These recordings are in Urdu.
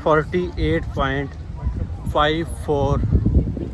48.54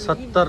70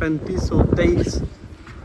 3523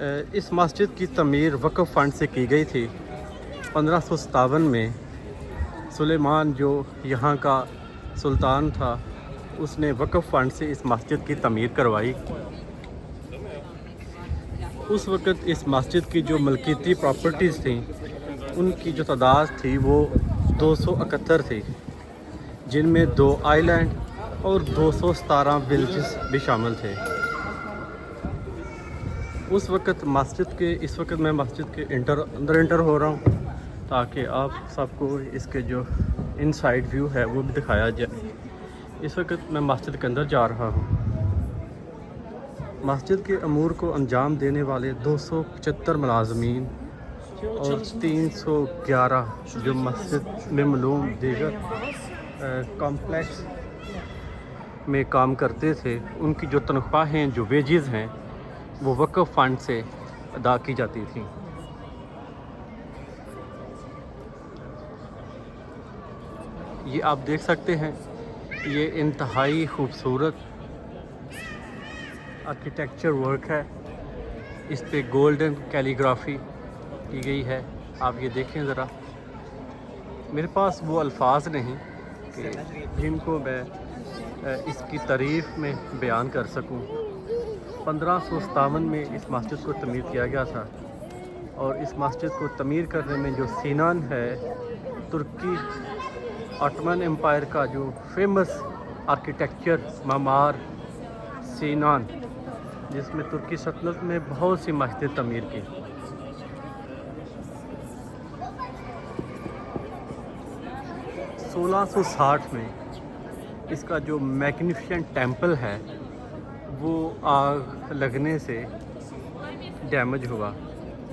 اس مسجد کی تعمیر وقف فنڈ سے کی گئی تھی 1557 میں۔ سلیمان جو یہاں کا سلطان تھا اس نے وقف فنڈ سے اس مسجد کی تعمیر کروائی۔ اس وقت اس مسجد کی جو ملکیتی پراپرٹیز تھیں ان کی جو تعداد تھی وہ 271 تھی، جن میں 2 آئی لینڈ اور 217 ولیجز بھی شامل تھے۔ اس وقت میں مسجد کے اندر انٹر ہو رہا ہوں تاکہ آپ سب کو اس کے جو ان سائڈ ویو ہے وہ بھی دکھایا جائے۔ اس وقت میں مسجد کے اندر جا رہا ہوں۔ مسجد کے امور کو انجام دینے والے 275 ملازمین اور 311 جو مسجد میں ملوم دیگر کمپلیکس میں کام کرتے تھے، ان کی جو تنخواہیں جو ویجز ہیں وہ وقف فنڈ سے ادا کی جاتی تھیں۔ یہ آپ دیکھ سکتے ہیں، یہ انتہائی خوبصورت آرکیٹیکچر ورک ہے۔ اس پہ گولڈن کیلیگرافی کی گئی ہے۔ آپ یہ دیکھیں ذرا، میرے پاس وہ الفاظ نہیں کہ جن کو میں اس کی تعریف میں بیان کر سکوں۔ 1557 میں اس مسجد کو تعمیر کیا گیا تھا، اور اس مسجد کو تعمیر کرنے میں جو سینان ہے، ترکی آٹمن امپائر کا جو فیمس آرکیٹیکچر معمار سینان، جس میں ترکی سلطنت میں بہت سی مسجدیں تعمیر کی۔ سولہ سو 60 میں اس کا جو میگنیفیسنٹ ٹیمپل ہے وہ آگ لگنے سے ڈیمیج ہوا،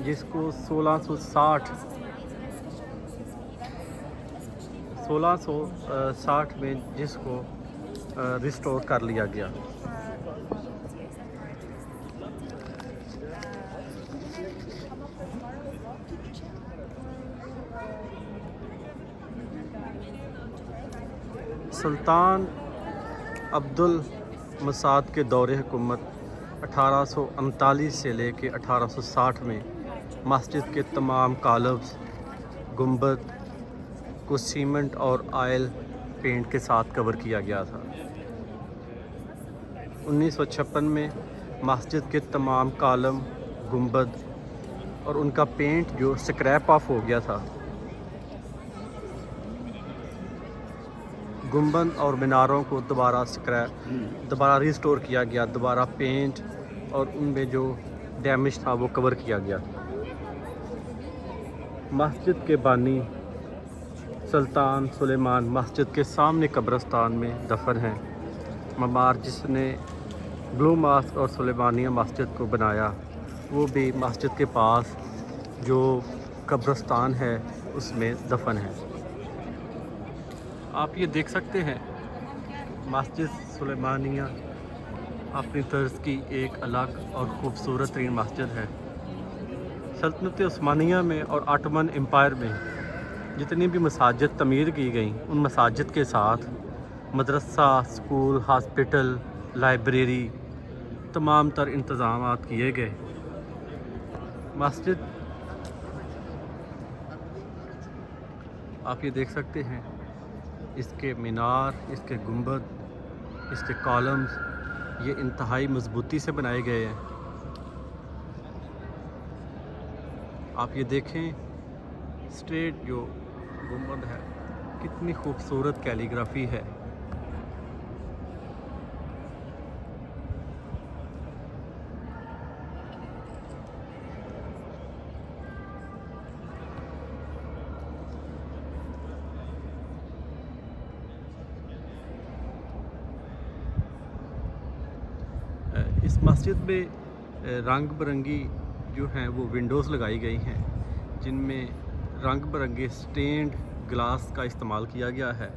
جس کو 1660 میں جس کو ریسٹور کر لیا گیا۔ سلطان عبد المساعد کے دور حکومت 1839 سے لے کے 1860 میں مسجد کے تمام کالمز گنبد کو سیمنٹ اور آئل پینٹ کے ساتھ کور کیا گیا تھا۔ 1956 میں مسجد کے تمام کالم گنبد اور ان کا پینٹ جو سکریپ آف ہو گیا تھا، گنبد اور میناروں کو دوبارہ ریسٹور کیا گیا، دوبارہ پینٹ اور ان میں جو ڈیمیج تھا وہ کور کیا گیا۔ مسجد کے بانی سلطان سلیمان مسجد کے سامنے قبرستان میں دفن ہیں۔ معمار جس نے بلو ماسک اور سلیمانیہ مسجد کو بنایا، وہ بھی مسجد کے پاس جو قبرستان ہے اس میں دفن ہے۔ آپ یہ دیکھ سکتے ہیں، مسجد سلیمانیہ اپنی طرز کی ایک الگ اور خوبصورت ترین مسجد ہے۔ سلطنت عثمانیہ میں اور آٹمن امپائر میں جتنی بھی مساجد تعمیر کی گئیں، ان مساجد کے ساتھ مدرسہ، اسکول، ہاسپٹل، لائبریری، تمام تر انتظامات کیے گئے۔ مسجد آپ یہ دیکھ سکتے ہیں، اس کے مینار، اس کے گنبد، اس کے کالمز یہ انتہائی مضبوطی سے بنائے گئے ہیں۔ آپ یہ دیکھیں، اسٹریٹ جو گنبد ہے کتنی خوبصورت کیلیگرافی ہے۔ اس مسجد میں رنگ برنگی جو ہیں وہ ونڈوز لگائی گئی ہیں، جن میں رنگ برنگے سٹینڈ گلاس کا استعمال کیا گیا ہے۔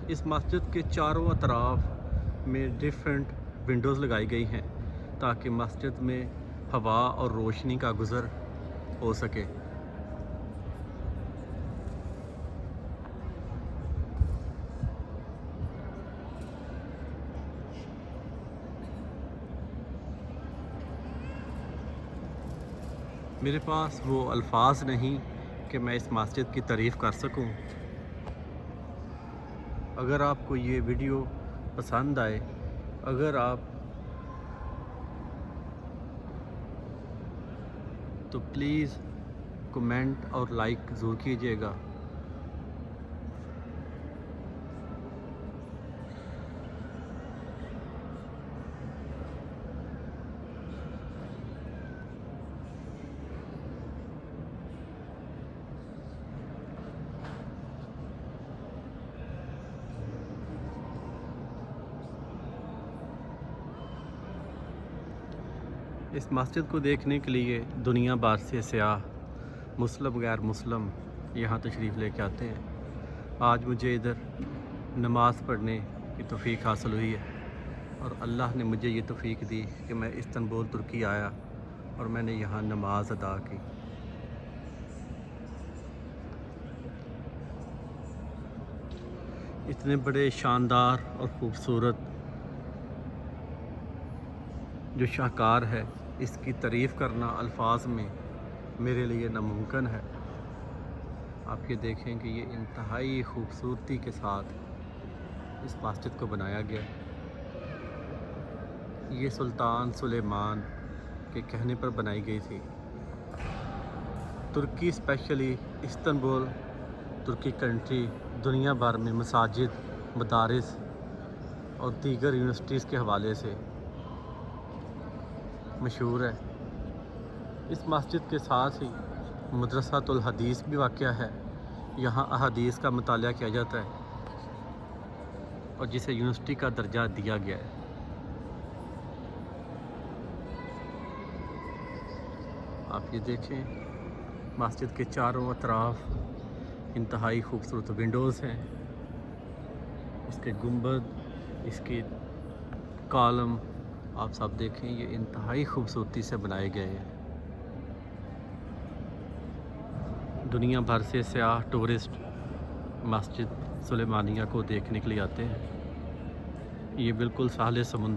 اس مسجد کے چاروں اطراف میں ڈیفرنٹ ونڈوز لگائی گئی ہیں تاکہ مسجد میں ہوا اور روشنی کا گزر ہو سکے۔ میرے پاس وہ الفاظ نہیں کہ میں اس مسجد کی تعریف کر سکوں۔ اگر آپ کو یہ ویڈیو پسند آئے، اگر آپ تو پلیز کمنٹ اور لائک ضرور کیجیے گا۔ اس مسجد کو دیکھنے کے لیے دنیا بھر سے سیاح، مسلم غیر مسلم یہاں تشریف لے کے آتے ہیں۔ آج مجھے ادھر نماز پڑھنے کی توفیق حاصل ہوئی ہے، اور اللہ نے مجھے یہ توفیق دی کہ میں استنبول ترکی آیا اور میں نے یہاں نماز ادا کی۔ اتنے بڑے شاندار اور خوبصورت جو شاہکار ہے، اس کی تعریف کرنا الفاظ میں میرے لیے ناممکن ہے۔ آپ یہ دیکھیں کہ یہ انتہائی خوبصورتی کے ساتھ اس مسجد کو بنایا گیا ہے۔ یہ سلطان سلیمان کے کہنے پر بنائی گئی تھی۔ ترکی اسپیشلی استنبول ترکی کنٹری دنیا بھر میں مساجد، مدارس اور دیگر یونیورسٹیز کے حوالے سے مشہور ہے۔ اس مسجد کے ساتھ ہی مدرسۃ الحدیث بھی واقع ہے۔ یہاں احادیث کا مطالعہ کیا جاتا ہے اور جسے یونیورسٹی کا درجہ دیا گیا ہے۔ آپ یہ دیکھیں، مسجد کے چاروں اطراف انتہائی خوبصورت ونڈوز ہیں۔ اس کے گنبد، اس کے کالم آپ سب دیکھیں، یہ انتہائی خوبصورتی سے بنائے گئے ہیں۔ دنیا بھر سے سیاح، ٹورسٹ مسجد سلیمانیہ کو دیکھنے کے لیے آتے ہیں۔ یہ بالکل ساحل سمندر